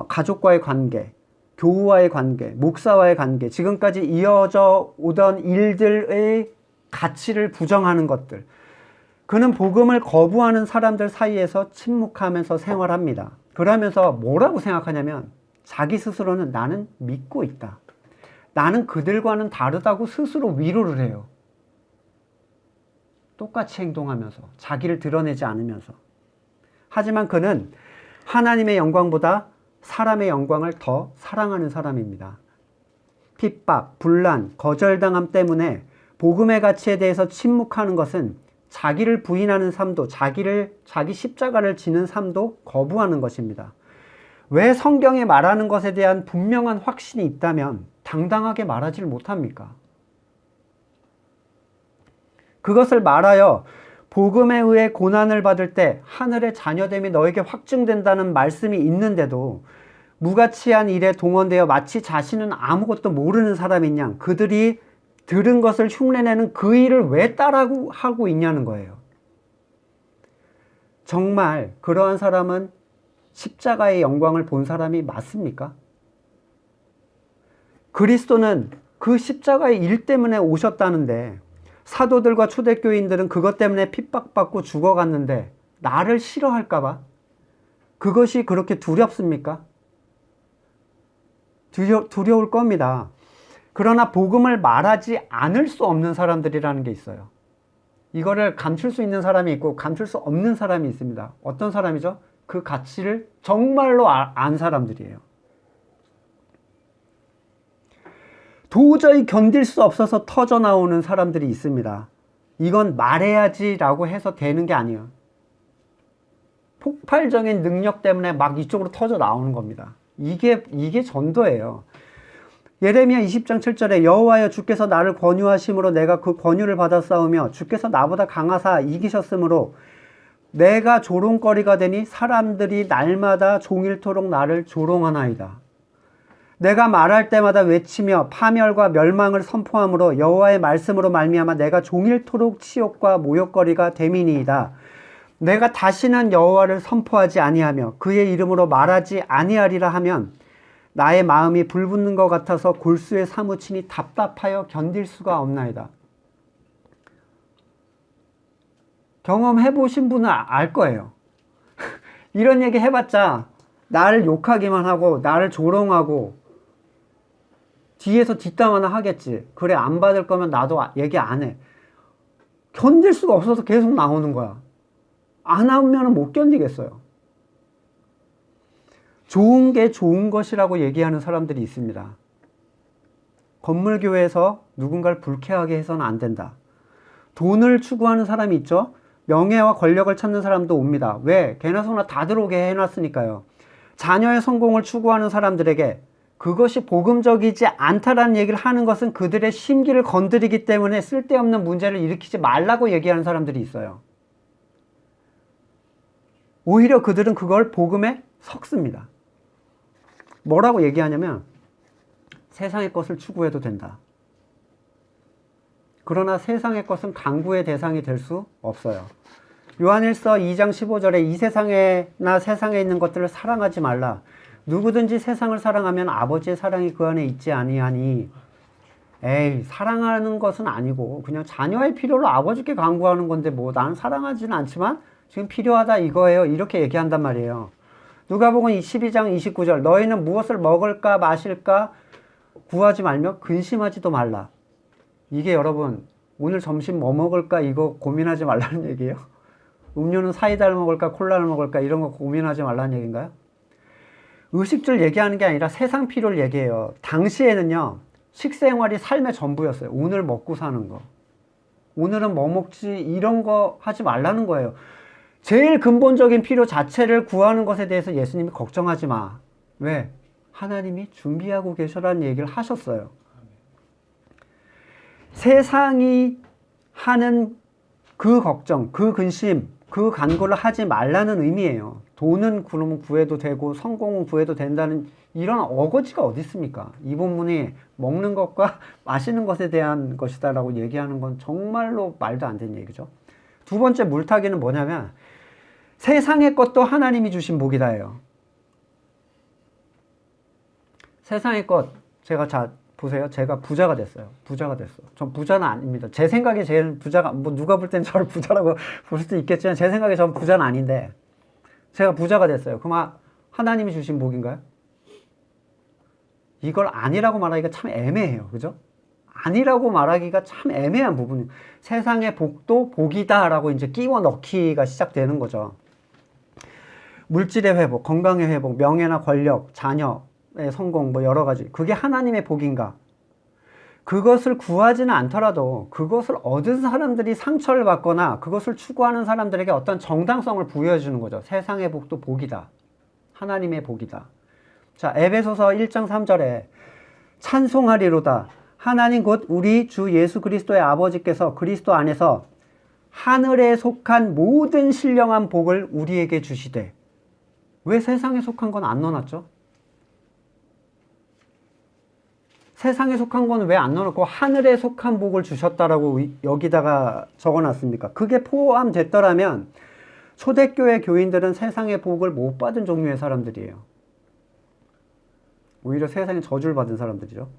가족과의 관계, 교우와의 관계, 목사와의 관계, 지금까지 이어져 오던 일들의 가치를 부정하는 것들. 그는 복음을 거부하는 사람들 사이에서 침묵하면서 생활합니다. 그러면서 뭐라고 생각하냐면 자기 스스로는 나는 믿고 있다. 나는 그들과는 다르다고 스스로 위로를 해요. 똑같이 행동하면서 자기를 드러내지 않으면서. 하지만 그는 하나님의 영광보다 사람의 영광을 더 사랑하는 사람입니다. 핍박, 분란, 거절당함 때문에 복음의 가치에 대해서 침묵하는 것은 자기를 부인하는 삶도, 자기 십자가를 지는 삶도 거부하는 것입니다. 왜 성경에 말하는 것에 대한 분명한 확신이 있다면 당당하게 말하지를 못합니까? 그것을 말하여 복음에 의해 고난을 받을 때 하늘의 자녀됨이 너에게 확증된다는 말씀이 있는데도 무가치한 일에 동원되어 마치 자신은 아무것도 모르는 사람인 양 그들이 들은 것을 흉내내는 그 일을 왜 따라하고 있냐는 거예요. 정말 그러한 사람은 십자가의 영광을 본 사람이 맞습니까? 그리스도는 그 십자가의 일 때문에 오셨다는데 사도들과 초대교인들은 그것 때문에 핍박받고 죽어갔는데 나를 싫어할까봐? 그것이 그렇게 두렵습니까? 두려울 겁니다. 그러나 복음을 말하지 않을 수 없는 사람들이라는 게 있어요. 이거를 감출 수 있는 사람이 있고 감출 수 없는 사람이 있습니다. 어떤 사람이죠? 그 가치를 정말로 안 사람들이에요. 도저히 견딜 수 없어서 터져 나오는 사람들이 있습니다. 이건 말해야지라고 해서 되는 게 아니에요. 폭발적인 능력 때문에 막 이쪽으로 터져 나오는 겁니다. 이게 전도예요. 예레미야 20장 7절에 여호와여 주께서 나를 권유하심으로 내가 그 권유를 받아 싸우며 주께서 나보다 강하사 이기셨으므로 내가 조롱거리가 되니 사람들이 날마다 종일토록 나를 조롱하나이다. 내가 말할 때마다 외치며 파멸과 멸망을 선포함으로 여호와의 말씀으로 말미암아 내가 종일토록 치욕과 모욕거리가 됨이니이다. 내가 다시는 여호와를 선포하지 아니하며 그의 이름으로 말하지 아니하리라 하면 나의 마음이 불붙는 것 같아서 골수에 사무치니 답답하여 견딜 수가 없나이다. 경험해보신 분은 알 거예요. 이런 얘기 해봤자 나를 욕하기만 하고 나를 조롱하고 뒤에서 뒷담 하나 하겠지. 그래, 안 받을 거면 나도 얘기 안 해. 견딜 수가 없어서 계속 나오는 거야. 안 하면 못 견디겠어요. 좋은 게 좋은 것이라고 얘기하는 사람들이 있습니다. 건물교회에서 누군가를 불쾌하게 해서는 안 된다. 돈을 추구하는 사람이 있죠. 명예와 권력을 찾는 사람도 옵니다. 왜? 개나 소나 다 들어오게 해놨으니까요. 자녀의 성공을 추구하는 사람들에게 그것이 복음적이지 않다라는 얘기를 하는 것은 그들의 심기를 건드리기 때문에 쓸데없는 문제를 일으키지 말라고 얘기하는 사람들이 있어요. 오히려 그들은 그걸 복음에 섞습니다. 뭐라고 얘기하냐면 세상의 것을 추구해도 된다. 그러나 세상의 것은 강구의 대상이 될 수 없어요. 요한일서 2장 15절에 이 세상에나 세상에 있는 것들을 사랑하지 말라. 누구든지 세상을 사랑하면 아버지의 사랑이 그 안에 있지 아니하니. 에이, 사랑하는 것은 아니고 그냥 자녀의 필요로 아버지께 강구하는 건데 뭐 나는 사랑하지는 않지만 지금 필요하다 이거예요. 이렇게 얘기한단 말이에요. 누가복음 12장 29절 너희는 무엇을 먹을까 마실까 구하지 말며 근심하지도 말라. 이게 여러분 오늘 점심 뭐 먹을까 이거 고민하지 말라는 얘기예요. 음료는 사이다를 먹을까 콜라를 먹을까 이런 거 고민하지 말라는 얘기인가요? 의식주를 얘기하는 게 아니라 세상 필요를 얘기해요. 당시에는요 식생활이 삶의 전부였어요. 오늘 먹고 사는 거, 오늘은 뭐 먹지 이런 거 하지 말라는 거예요. 제일 근본적인 필요 자체를 구하는 것에 대해서 예수님이 걱정하지 마. 왜? 하나님이 준비하고 계셔라는 얘기를 하셨어요. 세상이 하는 그 걱정, 그 근심, 그 간구를 하지 말라는 의미예요. 돈은 그러면 구해도 되고 성공은 구해도 된다는 이런 어거지가 어디 있습니까? 이 본문이 먹는 것과 마시는 것에 대한 것이다라고 얘기하는 건 정말로 말도 안 되는 얘기죠. 두 번째 물타기는 뭐냐면 세상의 것도 하나님이 주신 복이다예요. 세상의 것, 제가 보세요. 제가 부자가 됐어요. 부자가 됐어. 전 부자는 아닙니다. 제 생각에 제일 부자가, 뭐 누가 볼 땐 저를 부자라고 볼 수도 있겠지만 제 생각에 전 부자는 아닌데 제가 부자가 됐어요. 그럼 하나님이 주신 복인가요? 이걸 아니라고 말하기가 참 애매해요. 그죠? 아니라고 말하기가 참 애매한 부분이에요. 세상의 복도 복이다라고 이제 끼워 넣기가 시작되는 거죠. 물질의 회복, 건강의 회복, 명예나 권력, 자녀의 성공, 뭐 여러 가지. 그게 하나님의 복인가? 그것을 구하지는 않더라도 그것을 얻은 사람들이 상처를 받거나 그것을 추구하는 사람들에게 어떤 정당성을 부여해 주는 거죠. 세상의 복도 복이다. 하나님의 복이다. 자, 에베소서 1장 3절에 찬송하리로다. 하나님 곧 우리 주 예수 그리스도의 아버지께서 그리스도 안에서 하늘에 속한 모든 신령한 복을 우리에게 주시되. 왜 세상에 속한 건 안 넣어놨죠? 세상에 속한 건 왜 안 넣어놓고 하늘에 속한 복을 주셨다라고 여기다가 적어놨습니까? 그게 포함됐더라면 초대교회 교인들은 세상의 복을 못 받은 종류의 사람들이에요. 오히려 세상에 저주를 받은 사람들이죠.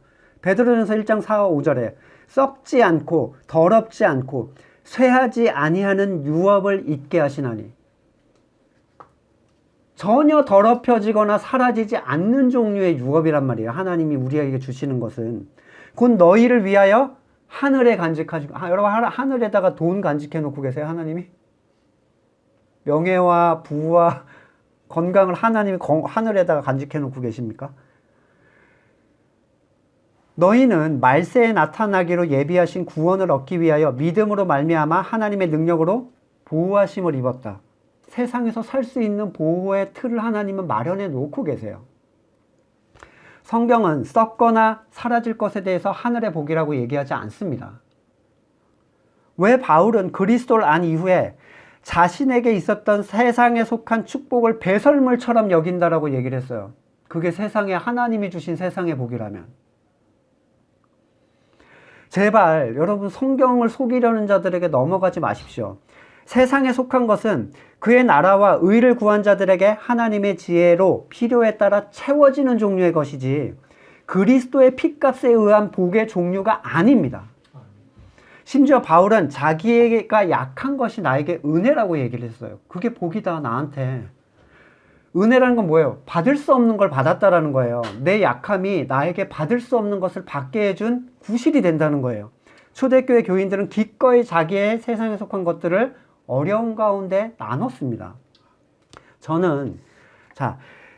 베드로전서 1장 4, 5절에 썩지 않고 더럽지 않고 쇠하지 아니하는 유업을 잊게 하시나니. 전혀 더럽혀지거나 사라지지 않는 종류의 유업이란 말이에요. 하나님이 우리에게 주시는 것은 곧 너희를 위하여 하늘에 간직하시고, 여러분 하늘에다가 돈 간직해 놓고 계세요? 하나님이? 명예와 부와 건강을 하나님이 하늘에다가 간직해 놓고 계십니까? 너희는 말세에 나타나기로 예비하신 구원을 얻기 위하여 믿음으로 말미암아 하나님의 능력으로 보호하심을 입었다. 세상에서 살 수 있는 보호의 틀을 하나님은 마련해 놓고 계세요. 성경은 썩거나 사라질 것에 대해서 하늘의 복이라고 얘기하지 않습니다. 왜 바울은 그리스도를 안 이후에 자신에게 있었던 세상에 속한 축복을 배설물처럼 여긴다라고 얘기를 했어요. 그게 세상에 하나님이 주신 세상의 복이라면. 제발 여러분 성경을 속이려는 자들에게 넘어가지 마십시오. 세상에 속한 것은 그의 나라와 의를 구한 자들에게 하나님의 지혜로 필요에 따라 채워지는 종류의 것이지 그리스도의 핏값에 의한 복의 종류가 아닙니다. 심지어 바울은 자기가 약한 것이 나에게 은혜라고 얘기를 했어요. 그게 복이다 나한테. 은혜라는 건 뭐예요? 받을 수 없는 걸 받았다라는 거예요. 내 약함이 나에게 받을 수 없는 것을 받게 해준 구실이 된다는 거예요. 초대교회 교인들은 기꺼이 자기의 세상에 속한 것들을 어려운 가운데 나눴습니다. 저는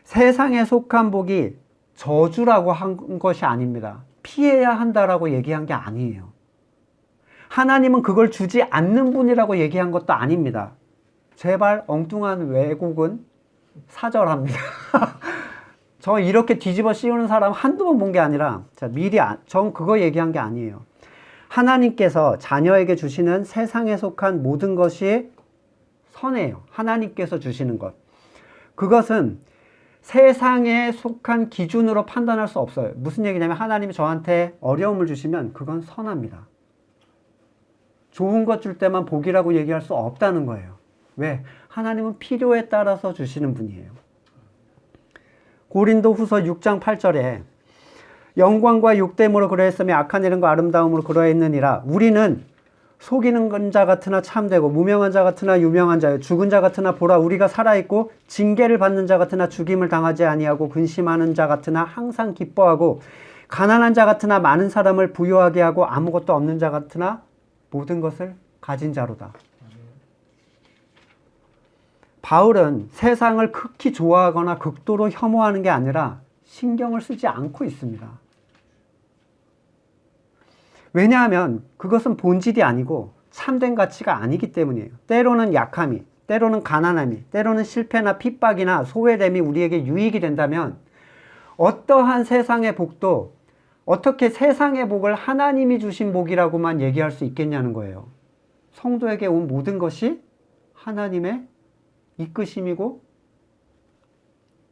세상에 속한 복이 저주라고 한 것이 아닙니다. 피해야 한다라고 얘기한 게 아니에요. 하나님은 그걸 주지 않는 분이라고 얘기한 것도 아닙니다. 제발 엉뚱한 왜곡은 사절합니다. 저 이렇게 뒤집어 씌우는 사람 한두 번 본 게 아니라 전 그거 얘기한 게 아니에요. 하나님께서 자녀에게 주시는 세상에 속한 모든 것이 선해요. 하나님께서 주시는 것. 그것은 세상에 속한 기준으로 판단할 수 없어요. 무슨 얘기냐면 하나님이 저한테 어려움을 주시면 그건 선합니다. 좋은 것 줄 때만 복이라고 얘기할 수 없다는 거예요. 왜? 하나님은 필요에 따라서 주시는 분이에요. 고린도후서 6장 8절에 영광과 욕됨으로 그러했으며 악한 이름과 아름다움으로 그러했느니라. 우리는 속이는 자 같으나 참되고 무명한 자 같으나 유명한 자요 죽은 자 같으나 보라 우리가 살아있고 징계를 받는 자 같으나 죽임을 당하지 아니하고 근심하는 자 같으나 항상 기뻐하고 가난한 자 같으나 많은 사람을 부유하게 하고 아무것도 없는 자 같으나 모든 것을 가진 자로다. 바울은 세상을 극히 좋아하거나 극도로 혐오하는 게 아니라 신경을 쓰지 않고 있습니다. 왜냐하면 그것은 본질이 아니고 참된 가치가 아니기 때문이에요. 때로는 약함이, 때로는 가난함이, 때로는 실패나 핍박이나 소외됨이 우리에게 유익이 된다면 어떠한 세상의 복도 어떻게 세상의 복을 하나님이 주신 복이라고만 얘기할 수 있겠냐는 거예요. 성도에게 온 모든 것이 하나님의 이끄심이고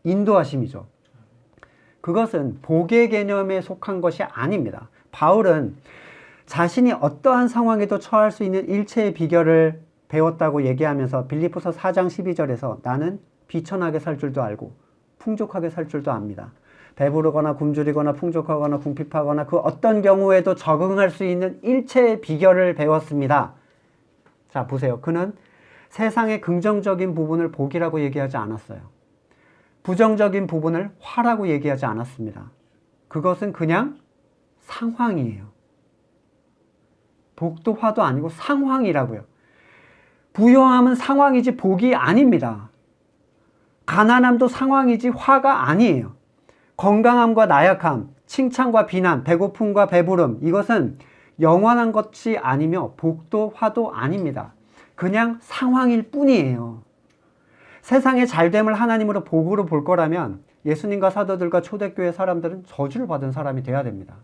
인도하심이죠. 그것은 복의 개념에 속한 것이 아닙니다. 바울은 자신이 어떠한 상황에도 처할 수 있는 일체의 비결을 배웠다고 얘기하면서 빌립보서 4장 12절에서 나는 비천하게 살 줄도 알고 풍족하게 살 줄도 압니다. 배부르거나 굶주리거나 풍족하거나 궁핍하거나 그 어떤 경우에도 적응할 수 있는 일체의 비결을 배웠습니다. 자, 보세요. 그는 세상의 긍정적인 부분을 복이라고 얘기하지 않았어요. 부정적인 부분을 화라고 얘기하지 않았습니다. 그것은 그냥 상황이에요. 복도 화도 아니고 상황이라고요. 부유함은 상황이지 복이 아닙니다. 가난함도 상황이지 화가 아니에요. 건강함과 나약함, 칭찬과 비난, 배고픔과 배부름, 이것은 영원한 것이 아니며 복도 화도 아닙니다. 그냥 상황일 뿐이에요. 세상의 잘됨을 하나님으로 복으로 볼 거라면 예수님과 사도들과 초대교회 사람들은 저주를 받은 사람이 돼야 됩니다.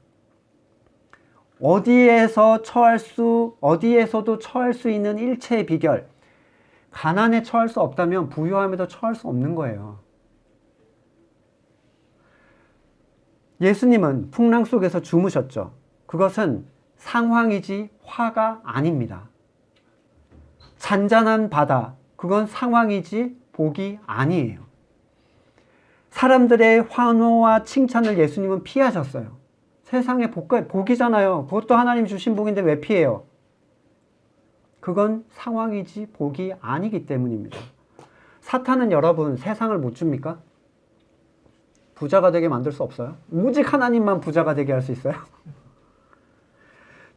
어디에서도 처할 수 있는 일체의 비결, 가난에 처할 수 없다면 부유함에도 처할 수 없는 거예요. 예수님은 풍랑 속에서 주무셨죠. 그것은 상황이지 화가 아닙니다. 잔잔한 바다, 그건 상황이지 복이 아니에요. 사람들의 환호와 칭찬을 예수님은 피하셨어요. 세상의 복이잖아요. 그것도 하나님 주신 복인데 왜 피해요? 그건 상황이지 복이 아니기 때문입니다. 사탄은 여러분 세상을 못 줍니까? 부자가 되게 만들 수 없어요? 오직 하나님만 부자가 되게 할 수 있어요?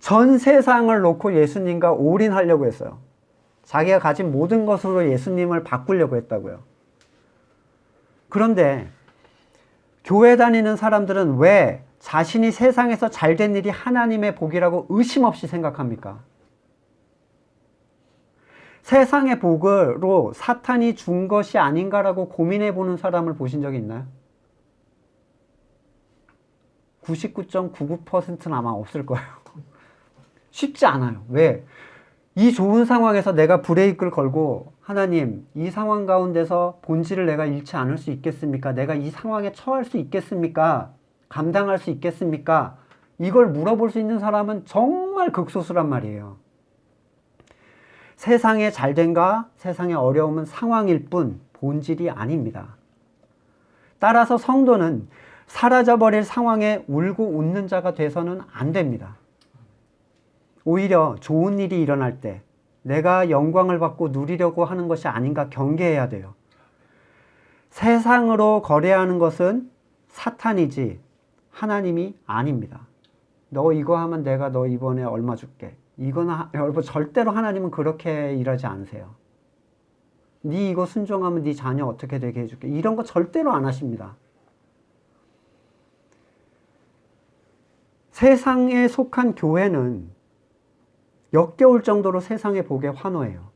전 세상을 놓고 예수님과 올인하려고 했어요. 자기가 가진 모든 것으로 예수님을 바꾸려고 했다고요. 그런데 교회 다니는 사람들은 왜 자신이 세상에서 잘된 일이 하나님의 복이라고 의심 없이 생각합니까? 세상의 복으로 사탄이 준 것이 아닌가라고 고민해 보는 사람을 보신 적이 있나요? 99.99%는 아마 없을 거예요. 쉽지 않아요. 왜? 이 좋은 상황에서 내가 브레이크를 걸고 하나님, 이 상황 가운데서 본질을 내가 잃지 않을 수 있겠습니까? 내가 이 상황에 처할 수 있겠습니까? 감당할 수 있겠습니까? 이걸 물어볼 수 있는 사람은 정말 극소수란 말이에요. 세상의 잘됨과 세상의 어려움은 상황일 뿐 본질이 아닙니다. 따라서 성도는 사라져버릴 상황에 울고 웃는 자가 돼서는 안 됩니다. 오히려 좋은 일이 일어날 때 내가 영광을 받고 누리려고 하는 것이 아닌가 경계해야 돼요. 세상으로 거래하는 것은 사탄이지 하나님이 아닙니다. 너 이거 하면 내가 너 이번에 얼마 줄게. 이거는 여러분 절대로 하나님은 그렇게 일하지 않으세요. 네 이거 순종하면 네 자녀 어떻게 되게 해줄게. 이런 거 절대로 안 하십니다. 세상에 속한 교회는 역겨울 정도로 세상의 복에 환호해요.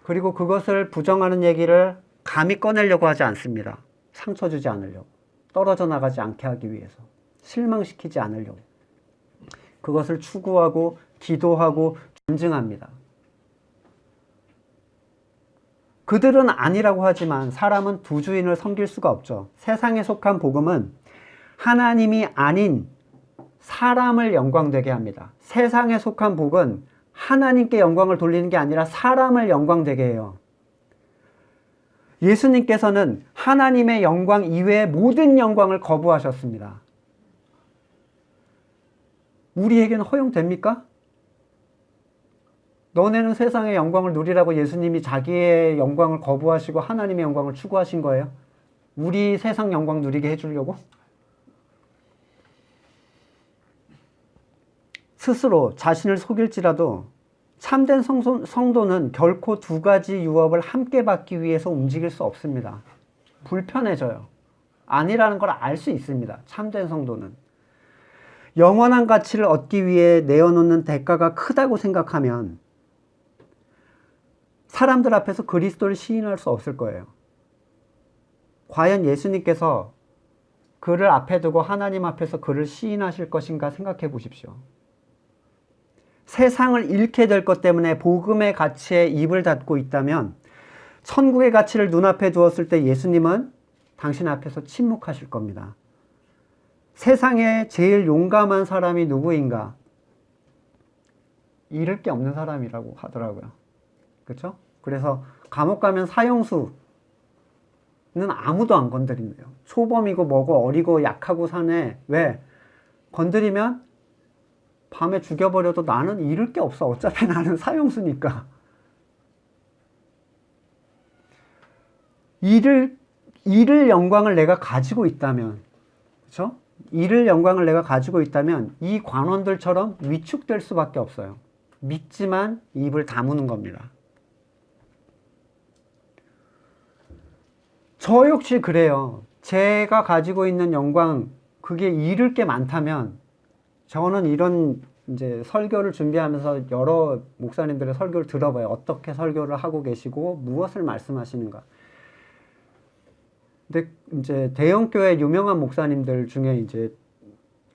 그리고 그것을 부정하는 얘기를 감히 꺼내려고 하지 않습니다. 상처 주지 않으려고. 떨어져 나가지 않게 하기 위해서. 실망시키지 않으려고. 그것을 추구하고 기도하고 존중합니다. 그들은 아니라고 하지만 사람은 두 주인을 섬길 수가 없죠. 세상에 속한 복음은 하나님이 아닌 사람을 영광되게 합니다. 세상에 속한 복은 하나님께 영광을 돌리는 게 아니라 사람을 영광되게 해요. 예수님께서는 하나님의 영광 이외의 모든 영광을 거부하셨습니다. 우리에게는 허용됩니까? 너네는 세상의 영광을 누리라고 예수님이 자기의 영광을 거부하시고 하나님의 영광을 추구하신 거예요? 우리 세상 영광 누리게 해주려고? 스스로 자신을 속일지라도 참된 성도는 결코 두 가지 유업을 함께 받기 위해서 움직일 수 없습니다. 불편해져요. 아니라는 걸 알 수 있습니다. 참된 성도는. 영원한 가치를 얻기 위해 내어놓는 대가가 크다고 생각하면 사람들 앞에서 그리스도를 시인할 수 없을 거예요. 과연 예수님께서 그를 앞에 두고 하나님 앞에서 그를 시인하실 것인가 생각해 보십시오. 세상을 잃게 될 것 때문에 복음의 가치에 입을 닫고 있다면 천국의 가치를 눈앞에 두었을 때 예수님은 당신 앞에서 침묵하실 겁니다. 세상에 제일 용감한 사람이 누구인가? 잃을 게 없는 사람이라고 하더라고요. 그렇죠? 그래서 감옥 가면 사형수는 아무도 안 건드린대요. 초범이고 뭐고 어리고 약하고 사네. 왜? 건드리면 밤에 죽여버려도 나는 잃을 게 없어. 어차피 나는 사형수니까. 잃을 영광을 내가 가지고 있다면, 그렇죠? 잃을 영광을 내가 가지고 있다면 이 관원들처럼 위축될 수밖에 없어요. 믿지만 입을 다무는 겁니다. 저 역시 그래요. 제가 가지고 있는 영광, 그게 잃을 게 많다면 저는 이런 이제 설교를 준비하면서 여러 목사님들의 설교를 들어봐요. 어떻게 설교를 하고 계시고 무엇을 말씀하시는가. 근데 이제 대형교회 유명한 목사님들 중에 이제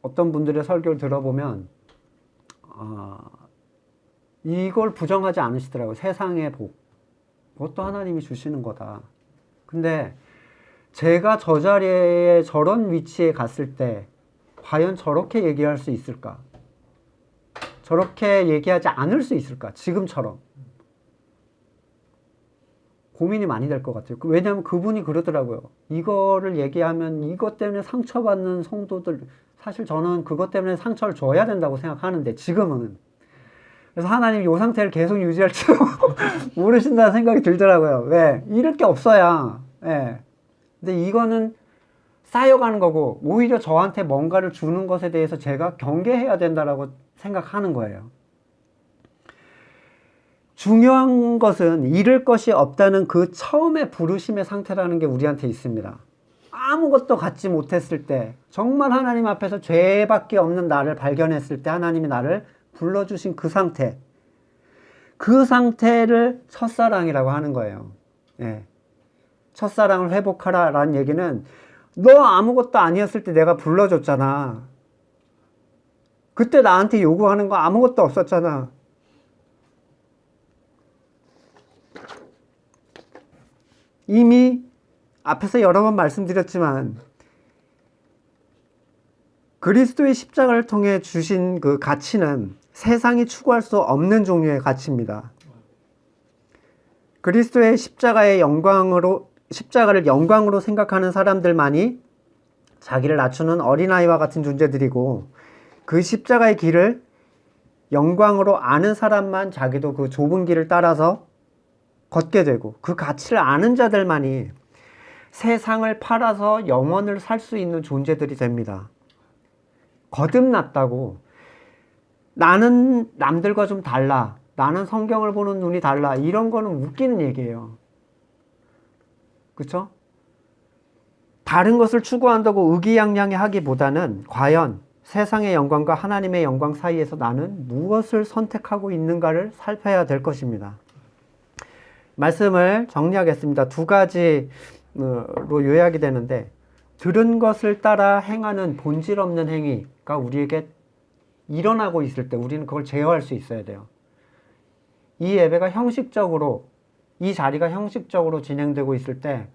어떤 분들의 설교를 들어보면 이걸 부정하지 않으시더라고요. 세상의 복. 그것도 하나님이 주시는 거다. 근데 제가 저 자리에 저런 위치에 갔을 때 과연 저렇게 얘기할 수 있을까? 저렇게 얘기하지 않을 수 있을까? 지금처럼. 고민이 많이 될 것 같아요. 왜냐하면 그분이 그러더라고요. 이거를 얘기하면 이것 때문에 상처받는 성도들, 사실 저는 그것 때문에 상처를 줘야 된다고 생각하는데 지금은. 그래서 하나님 이 상태를 계속 유지할지 모르신다는 생각이 들더라고요. 왜? 잃을 게 없어야. 예. 근데 이거는 쌓여가는 거고 오히려 저한테 뭔가를 주는 것에 대해서 제가 경계해야 된다라고 생각하는 거예요. 중요한 것은 잃을 것이 없다는 그 처음의 부르심의 상태라는 게 우리한테 있습니다. 아무것도 갖지 못했을 때, 정말 하나님 앞에서 죄밖에 없는 나를 발견했을 때 하나님이 나를 불러주신 그 상태, 그 상태를 첫사랑이라고 하는 거예요. 예. 첫사랑을 회복하라 라는 얘기는 너 아무것도 아니었을 때 내가 불러줬잖아. 그때 나한테 요구하는 거 아무것도 없었잖아. 이미 앞에서 여러 번 말씀드렸지만 그리스도의 십자가를 통해 주신 그 가치는 세상이 추구할 수 없는 종류의 가치입니다. 그리스도의 십자가를 영광으로 생각하는 사람들만이 자기를 낮추는 어린아이와 같은 존재들이고, 그 십자가의 길을 영광으로 아는 사람만 자기도 그 좁은 길을 따라서 걷게 되고, 그 가치를 아는 자들만이 세상을 팔아서 영원을 살 수 있는 존재들이 됩니다. 거듭났다고. 나는 남들과 좀 달라. 나는 성경을 보는 눈이 달라. 이런 거는 웃기는 얘기예요. 그쵸? 다른 것을 추구한다고 의기양양해 하기보다는 과연 세상의 영광과 하나님의 영광 사이에서 나는 무엇을 선택하고 있는가를 살펴야 될 것입니다. 말씀을 정리하겠습니다. 두 가지로 요약이 되는데, 들은 것을 따라 행하는 본질 없는 행위가 우리에게 일어나고 있을 때 우리는 그걸 제어할 수 있어야 돼요. 이 예배가 형식적으로, 이 자리가 형식적으로 진행되고 있을 때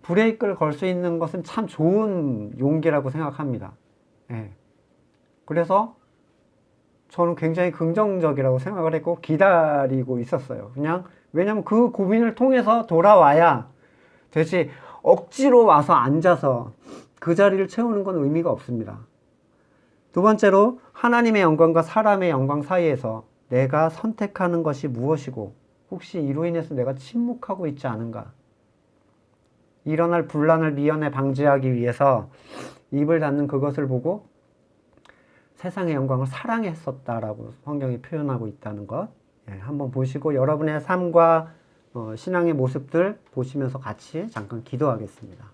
브레이크를 걸 수 있는 것은 참 좋은 용기라고 생각합니다. 예. 그래서 저는 굉장히 긍정적이라고 생각을 했고 기다리고 있었어요. 왜냐면 그 고민을 통해서 돌아와야 되지, 억지로 와서 앉아서 그 자리를 채우는 건 의미가 없습니다. 두 번째로, 하나님의 영광과 사람의 영광 사이에서 내가 선택하는 것이 무엇이고 혹시 이로 인해서 내가 침묵하고 있지 않은가, 일어날 분란을 미연에 방지하기 위해서 입을 닫는 그것을 보고 세상의 영광을 사랑했었다라고 성경이 표현하고 있다는 것, 한번 보시고 여러분의 삶과 신앙의 모습들 보시면서 같이 잠깐 기도하겠습니다.